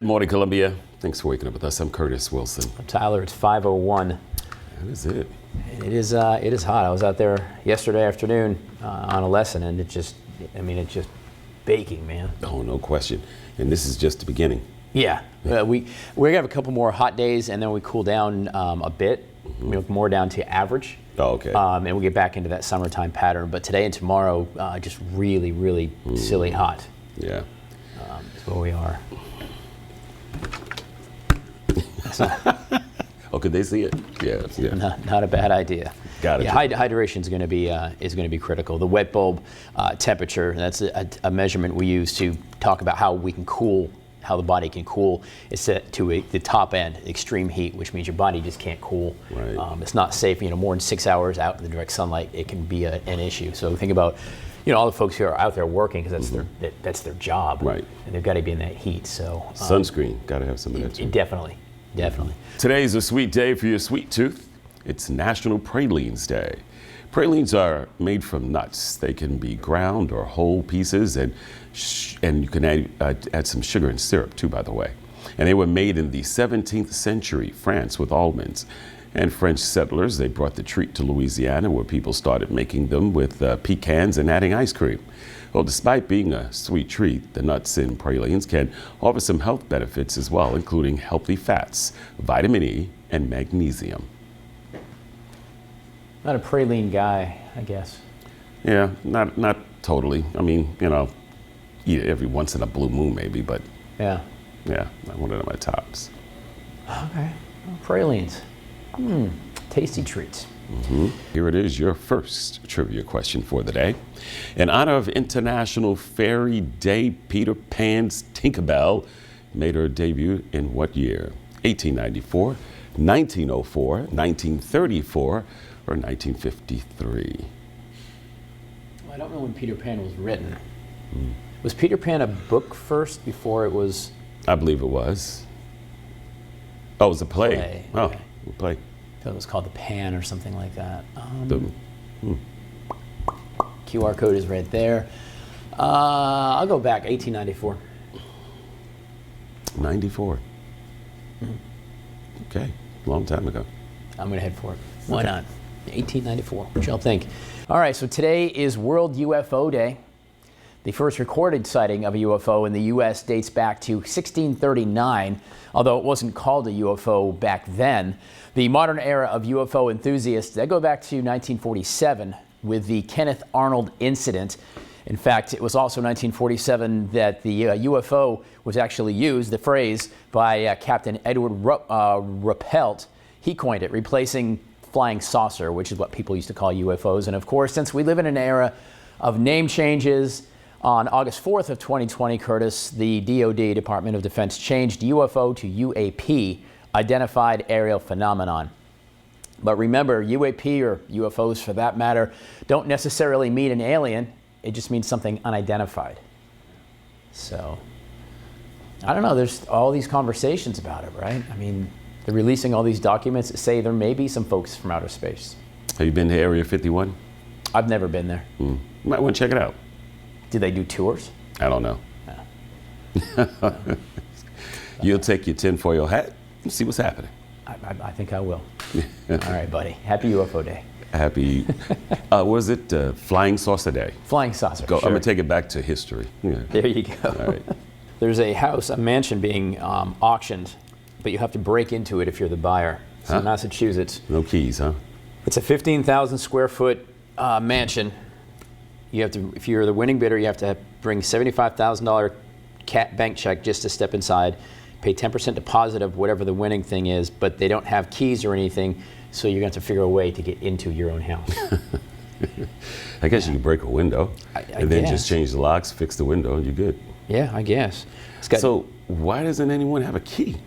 Good morning, Columbia. Thanks for waking up with us. I'm Curtis Wilson. Tyler, it's 5:01. That is it. It is hot. I was out there yesterday afternoon on a lesson, and it's just baking, man. Oh, no question. And this is just the beginning. Yeah, we're gonna have a couple more hot days, and then we cool down a bit, more down to average. Oh, okay. And we'll get back into that summertime pattern. But today and tomorrow, just really silly hot. Yeah. That's where we are. Oh, could they see it? Yeah. Not a bad idea. Got it. Yeah, hydration is going to be critical. The wet bulb temperature, that's a measurement we use to talk about how we can cool, how the body can cool. It's set to the top end, extreme heat, which means your body just can't cool. Right. It's not safe. More than 6 hours out in the direct sunlight, it can be an issue. So think about, all the folks who are out there working, because that's their job. Right. And they've got to be in that heat. So sunscreen, got to have some of that too. Definitely. Today's a sweet day for your sweet tooth. It's National Pralines Day. Pralines are made from nuts. They can be ground or whole pieces, and you can add some sugar and syrup too, by the way. And they were made in the 17th century, France, with almonds. And French settlers, they brought the treat to Louisiana, where people started making them with pecans and adding ice cream. Well, despite being a sweet treat, the nuts in pralines can offer some health benefits as well, including healthy fats, vitamin E, and magnesium. Not a praline guy, I guess. Yeah, not totally. I mean, eat it every once in a blue moon maybe, but Yeah. not one of my tops. Okay. Pralines. Tasty treats. Here it is, your first trivia question for the day. In honor of International Fairy Day, Peter Pan's Tinkerbell made her debut in what year? 1894, 1904, 1934, or 1953? I don't know when Peter Pan was written. Was Peter Pan a book first before it was? I believe it was. Oh, it was a play. Play, Oh, okay. a play. I thought it was called The Pan or something like that. QR code is right there. I'll go back, 1894. 94. Okay, long time ago. I'm going to head for it. Why not? 1894. What y'all think? All right, so today is World UFO Day. The first recorded sighting of a UFO in the U.S. dates back to 1639, although it wasn't called a UFO back then. The modern era of UFO enthusiasts, they go back to 1947 with the Kenneth Arnold incident. In fact, it was also 1947 that the UFO was actually used, the phrase, by Captain Edward Ruppelt. He coined it, replacing flying saucer, which is what people used to call UFOs. And of course, since we live in an era of name changes, on August 4th of 2020, Curtis, the DoD, Department of Defense, changed UFO to UAP, Identified Aerial Phenomenon. But remember, UAP, or UFOs for that matter, don't necessarily mean an alien. It just means something unidentified. So, I don't know, there's all these conversations about it, right? I mean, they're releasing all these documents that say there may be some folks from outer space. Have you been to Area 51? I've never been there. You might want to check it out. Do they do tours? I don't know. No. You'll take your tinfoil hat and see what's happening. I think I will. All right, buddy. Happy UFO Day. Happy, was it Flying Saucer Day? Flying saucer. Go, Sure. I'm going to take it back to history. Yeah. There you go. All right. There's a house, a mansion being auctioned, but you have to break into it if you're the buyer. It's in Massachusetts. No keys, huh? It's a 15,000 square foot mansion. You have to, if you're the winning bidder, you have to bring $75,000 bank check just to step inside, pay 10% deposit of whatever the winning thing is, but they don't have keys or anything, so you're going to have to figure a way to get into your own house. I guess you can break a window and then guess. just change the locks, fix the window, and you're good. Yeah, I guess. So why doesn't anyone have a key?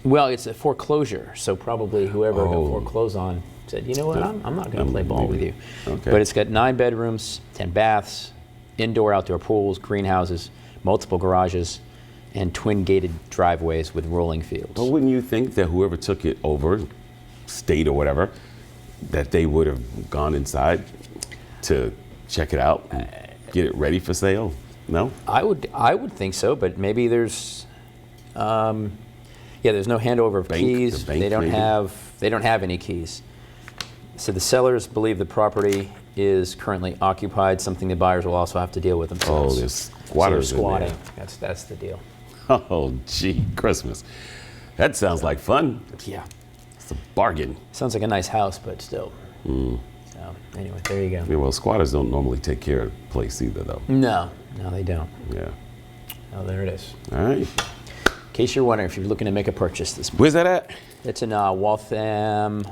Well, it's a foreclosure, so probably whoever got foreclosed on said, you know what, I'm not going to play ball with you. Okay. But it's got 9 bedrooms, 10 baths, indoor, outdoor pools, greenhouses, multiple garages, and twin-gated driveways with rolling fields. But wouldn't you think that whoever took it over, state or whatever, that they would have gone inside to check it out and get it ready for sale? No? I would think so, but maybe there's Yeah, there's no handover of Bank, keys. the bank, They don't maybe? have any keys. So the sellers believe the property is currently occupied, something the buyers will also have to deal with themselves. Oh, there's squatters so in squatting. there. That's the deal. Oh, gee, Christmas. That sounds like fun. Yeah. It's a bargain. Sounds like a nice house, but still. So anyway, there you go. Yeah, well, squatters don't normally take care of the place either, though. No, they don't. Yeah. Oh, there it is. All right. In case you're wondering if you're looking to make a purchase this month. Where's that at? It's in Waltham,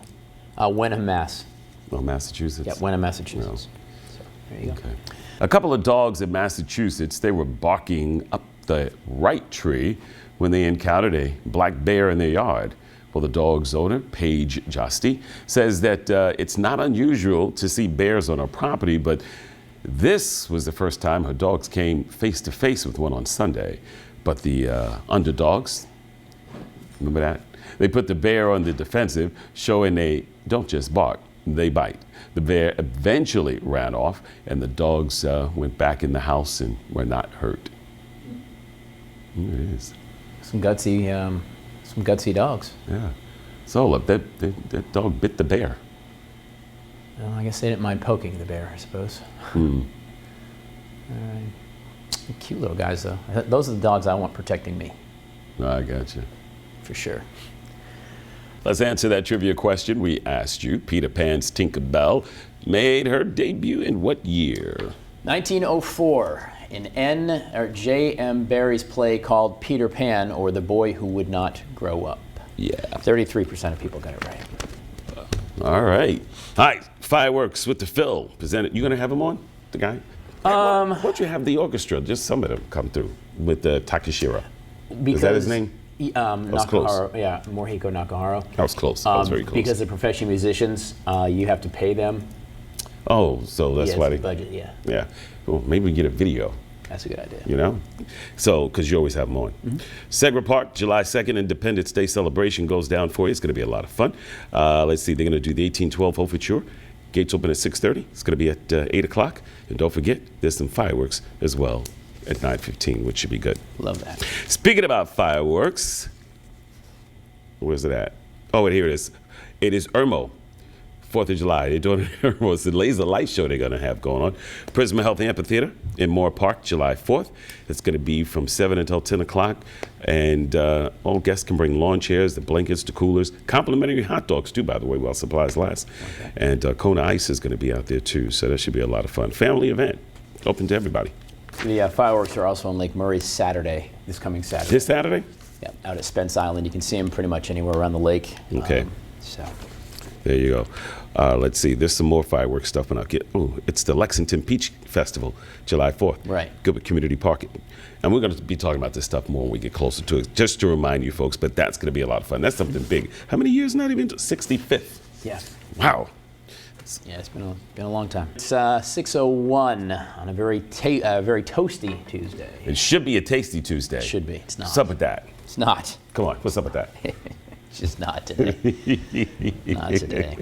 Wenham, Mass. Oh, Massachusetts. Yeah, Wenham, Massachusetts. So there you go. Okay. A couple of dogs in Massachusetts, they were barking up the right tree when they encountered a black bear in their yard. Well, the dog's owner, Paige Josti, says that it's not unusual to see bears on her property, but this was the first time her dogs came face to face with one on Sunday. But the underdogs, remember that? They put the bear on the defensive, showing they don't just bark, they bite. The bear eventually ran off, and the dogs went back in the house and were not hurt. Here it is. Some gutsy dogs. Yeah. So look, that dog bit the bear. Well, I guess they didn't mind poking the bear, I suppose. All right. Cute little guys, though. Those are the dogs I want protecting me, I got you. for sure. Let's answer that trivia question we asked you. Peter Pan's Tinker Bell made her debut in what year? 1904, in J.M. Barrie's play called Peter Pan, or The Boy Who Would Not Grow Up. Yeah. 33% of people got it right. All right. All right. Fireworks with the Phil presented. You gonna have him on, the guy? Why don't you have the orchestra? Just some of them come through with the Takashira. Is that his name? Nakahara, close. yeah, Morihiko Nakahara. That was close. That was very close. Because they're professional musicians, you have to pay them. Oh, so that's Yeah, why it's they. the budget, yeah. Yeah. Well, maybe we get a video. That's a good idea. You know? So, because you always have them on. Segra Park, July 2nd, Independence Day celebration goes down for you. It's going to be a lot of fun. Let's see, they're going to do the 1812 Overture. Gates open at 6:30. It's going to be at 8 o'clock. And don't forget, there's some fireworks as well at 9:15, which should be good. Love that. Speaking about fireworks, where's it at? Oh, and here it is. It is Irmo. 4th of July. They're doing it's the laser light show they're going to have going on. Prisma Health Amphitheater in Moore Park, July 4th. It's going to be from 7 until 10 o'clock. And all guests can bring lawn chairs, the blankets, the coolers. Complimentary hot dogs, too, by the way, while supplies last. Okay. And Kona Ice is going to be out there, too. So that should be a lot of fun. Family event. Open to everybody. The fireworks are also on Lake Murray Saturday, this coming Saturday. This Saturday? Yeah, out at Spence Island. You can see them pretty much anywhere around the lake. Okay. So there you go. Let's see. There's some more fireworks stuff, and I'll get. Oh, it's the Lexington Peach Festival, July 4th. Right. Gilbert Community Park, and we're going to be talking about this stuff more when we get closer to it. Just to remind you folks, but that's going to be a lot of fun. That's something big. How many years? Not even 65th. Yeah. Wow. Yeah, it's been a long time. It's 6:01 on a very toasty Tuesday. It should be a tasty Tuesday. It should be. It's not. What's up with that? It's not. Come on. What's up with that? It's just not today. Not today.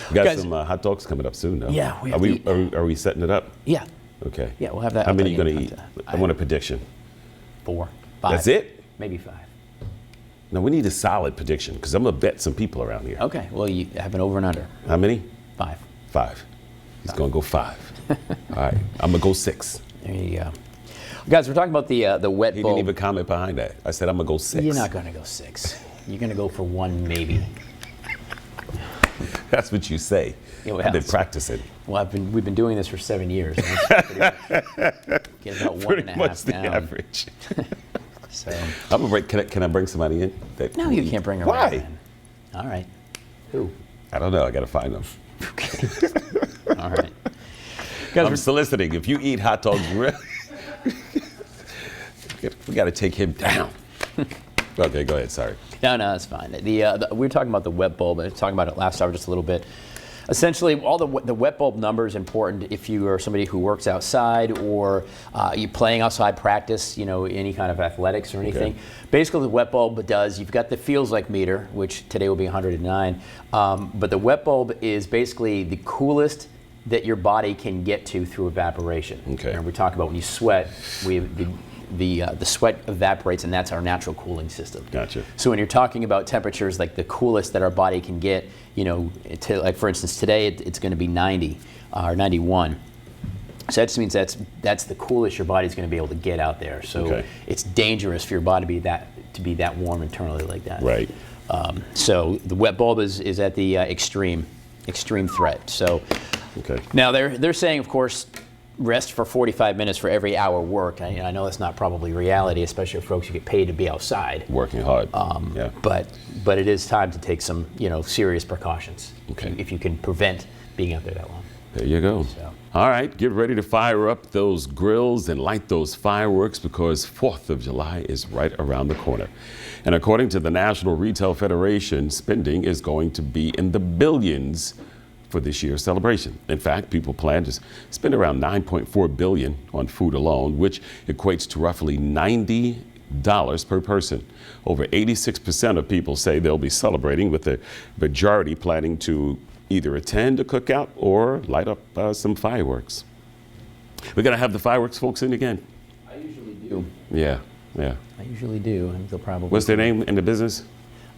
We got Guys, some hot dogs coming up soon, though. Yeah, we have are we setting it up? Yeah. Okay. Yeah, we'll have that. How up many are you again going to eat? sometime. I want a prediction. 4, 5. That's it? Maybe 5. No, we need a solid prediction because I'm going to bet some people around here. Okay. Well, you have an over and under. How many? 5. 5. He's going to go 5. All right. I'm going to go 6. There you go. Guys, we're talking about the wet He bulb. didn't even comment behind that. I said I'm going to go 6. You're not going to go 6. You're going to go for 1 maybe. That's what you say. Yeah, well, I've been practicing. Well, we've been doing this for 7 years. That's get about Pretty 1.5 much the down. average. So. I'm gonna break. Can I bring somebody in? No, you can't bring her Why? in. All right. Who? I don't know. I got to find them. All right. Guys, I'm soliciting. If you eat hot dogs, we got to take him down. Okay, go ahead. Sorry. No, that's fine. We were talking about the wet bulb. I was talking about it last hour just a little bit. Essentially, all the wet bulb number is important if you are somebody who works outside or you're playing outside practice, any kind of athletics or anything. Okay. Basically, the wet bulb does, you've got the feels like meter, which today will be 109, but the wet bulb is basically the coolest that your body can get to through evaporation. Okay. And we talk about when you sweat, the sweat evaporates, and that's our natural cooling system. Gotcha. So when you're talking about temperatures like the coolest that our body can get, like for instance today it's going to be 90 or 91. So that just means that's the coolest your body's going to be able to get out there. So it's dangerous for your body to be that warm internally like that. Right. So the wet bulb is at the extreme threat. So now they're saying, of course, rest for 45 minutes for every hour work. I know that's not probably reality, especially for folks who get paid to be outside Working hard. but it is time to take some serious precautions if you can prevent being out there that long. There you go. So. All right, get ready to fire up those grills and light those fireworks because 4th of July is right around the corner. And according to the National Retail Federation, spending is going to be in the billions for this year's celebration. In fact, people plan to spend around $9.4 billion on food alone, which equates to roughly $90 per person. Over 86% of people say they'll be celebrating, with the majority planning to either attend a cookout or light up some fireworks. We're going to have the fireworks folks in again. I usually do. Yeah. I usually do. I think they'll probably. What's their name in the business?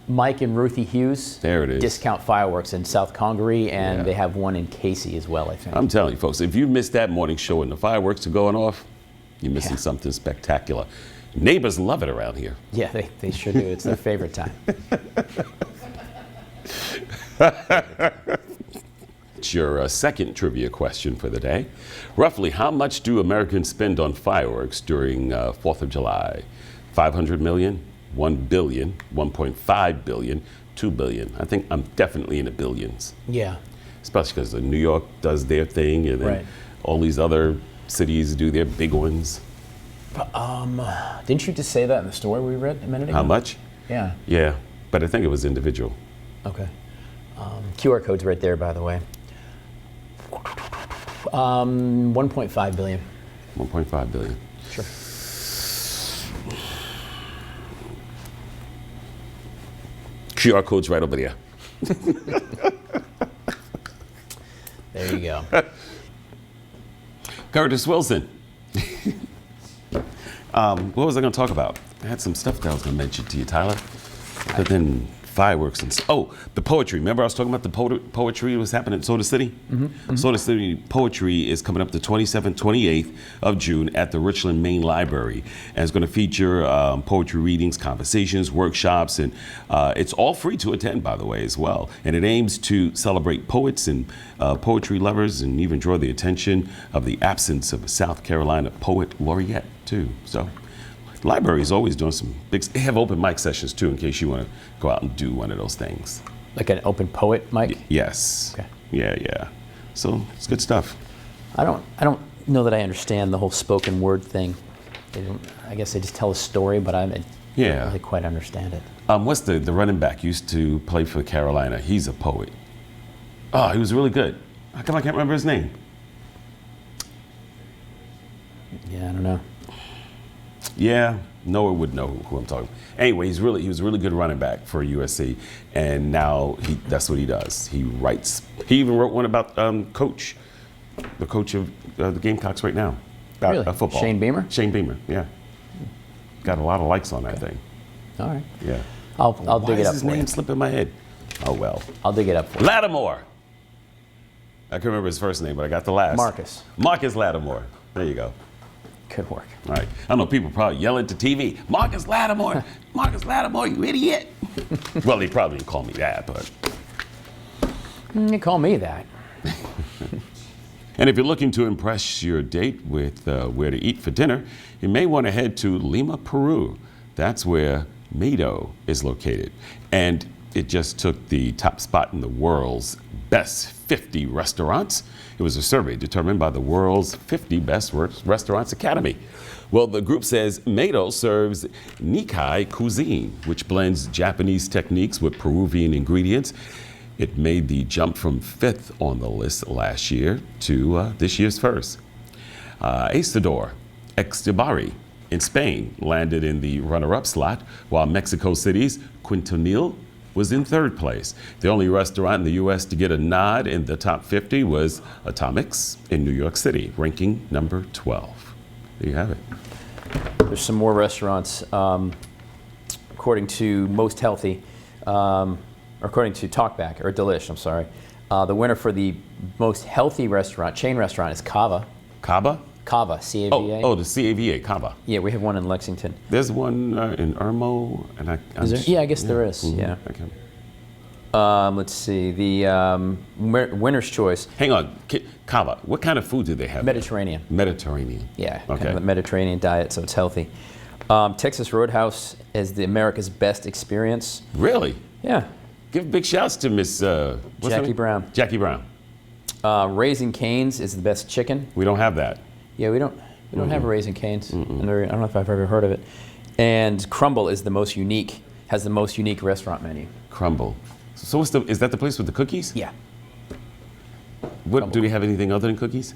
Mike and Ruthie Hughes. There it is. Discount Fireworks in South Congaree, and they have one in Casey as well, I think. I'm telling you, folks, if you missed that morning show and the fireworks are going off, you're missing something spectacular. Neighbors love it around here. Yeah, they sure do. It's their favorite time. It's your second trivia question for the day. Roughly how much do Americans spend on fireworks during 4th of July? 500 million, 1 billion, 1.5 billion, 2 billion. I think I'm definitely in the billions. Yeah. Especially because New York does their thing, and then all these other cities do their big ones. Didn't you just say that in the story we read a minute ago? How much? Yeah. Yeah, but I think it was individual. Okay. QR code's right there, by the way. 1.5 billion. 1.5 billion. Sure. QR code's right over there. There you go. Curtis Wilson. What was I going to talk about? I had some stuff that I was going to mention to you, Tyler. But then fireworks and the poetry. Remember I was talking about the poetry that was happening at Soda City? Mm-hmm. Soda City Poetry is coming up the 27th, 28th of June at the Richland Main Library. And it's going to feature poetry readings, conversations, workshops, and it's all free to attend, by the way, as well. And it aims to celebrate poets and poetry lovers, and even draw the attention of the absence of a South Carolina poet laureate, too. So the library is always doing some big. They have open mic sessions too, in case you want to go out and do one of those things. Like an open poet mic? Yes. Okay. Yeah. So it's good stuff. I don't know that I understand the whole spoken word thing. I guess they just tell a story, but I don't really quite understand it. What's the running back used to play for Carolina? He's a poet. Oh, he was really good. How come I can't remember his name? Yeah, I don't know. Yeah, Noah would know who I'm talking about. Anyway, he was a really good running back for USC, and now that's what he does. He writes. He even wrote one about the coach of the Gamecocks right now, about football. Shane Beamer? Shane Beamer, yeah. Got a lot of likes on that thing. All right. Yeah. I'll dig it up for you. Why is his name slip in my head? Oh, well. I'll dig it up for you. Lattimore. I can't remember his first name, but I got the last. Marcus Lattimore. There you go. Good work. All right. I know people probably yell at the TV, Marcus Lattimore, Marcus Lattimore, you idiot. Well, they probably didn't call me that, but. You call me that. And if you're looking to impress your date with where to eat for dinner, you may want to head to Lima, Peru. That's where Mado is located. And it just took the top spot in the world's best 50 restaurants. It was a survey determined by the world's 50 best restaurants academy. Well, the group says Mado serves Nikkei cuisine, which blends Japanese techniques with Peruvian ingredients. It made the jump from 5th on the list last year to this year's first. Asador Extibari in Spain landed in the runner-up slot, while Mexico City's Quintonil was in 3rd place. The only restaurant in the U.S. to get a nod in the top 50 was Atomics in New York City, ranking number 12. There you have it. There's some more restaurants, according to Most Healthy, according to Talkback, or Delish, I'm sorry. The winner for the most healthy restaurant, chain restaurant, is Cava. Cava? Cava, C-A-V-A. Oh, the CAVA, Cava. Yeah, we have one in Lexington. There's one in Irmo, and Is there? Yeah, I guess there is. Mhm, Yeah. okay. Let's see. The winner's choice. Hang on, Cava. What kind of food do they have? Mediterranean. Mediterranean. Yeah, Okay. kind of a Mediterranean diet, so it's healthy. Texas Roadhouse is the America's Best Experience. Really? Yeah. Give big shouts to Miss what's her Jackie name? Brown. Jackie Brown. Raising Cane's is the best chicken. We don't have that. Yeah, we don't have a Raising Cane's. I don't know if I've ever heard of it. And Crumble is the most unique, has the most unique restaurant menu. Crumble. So is that the place with the cookies? Yeah. What do they have anything other than cookies?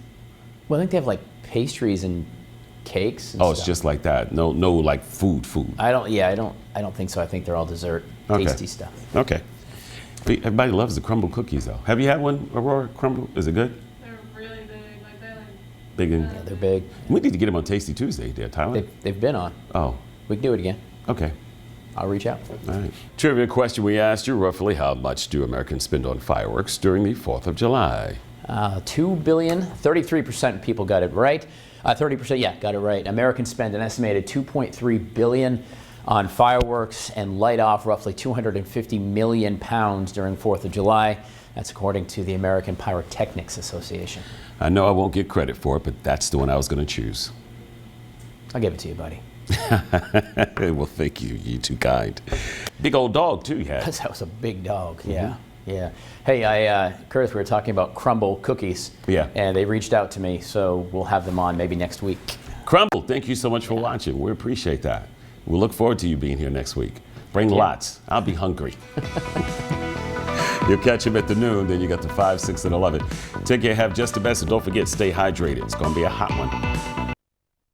Well, I think they have like pastries and cakes. And Oh, it's stuff. just like that. No, like food. I don't think so. I think they're all dessert, Okay. tasty stuff. Okay. Everybody loves the crumble cookies, though. Have you had one, Aurora? Crumble? Is it good? They're really big, like they're like. Big and. Yeah, they're big. We need to get them on Tasty Tuesday, there, Tyler. They've been on. Oh, We can do it again. okay. I'll reach out. All right. Trivia question we asked you: roughly how much do Americans spend on fireworks during the 4th of July? 2 billion, 33% of people got it right. 30%, yeah, got it right. Americans spend an estimated 2.3 billion on fireworks and light off roughly 250 million pounds during 4th of July. That's according to the American Pyrotechnics Association. I know I won't get credit for it, but that's the one I was going to choose. I'll give it to you, buddy. Well, thank you. You're too kind. Big old dog, too, you had. That was a big dog, yeah. Yeah. Hey, Curtis, we were talking about Crumble cookies. Yeah. And they reached out to me, so we'll have them on maybe next week. Crumble, thank you so much for watching. We appreciate that. We'll look forward to you being here next week. Bring lots. I'll be hungry. You'll catch him at the noon, then you got the 5, 6, and 11. Take care, have just the best, and don't forget, stay hydrated. It's going to be a hot one.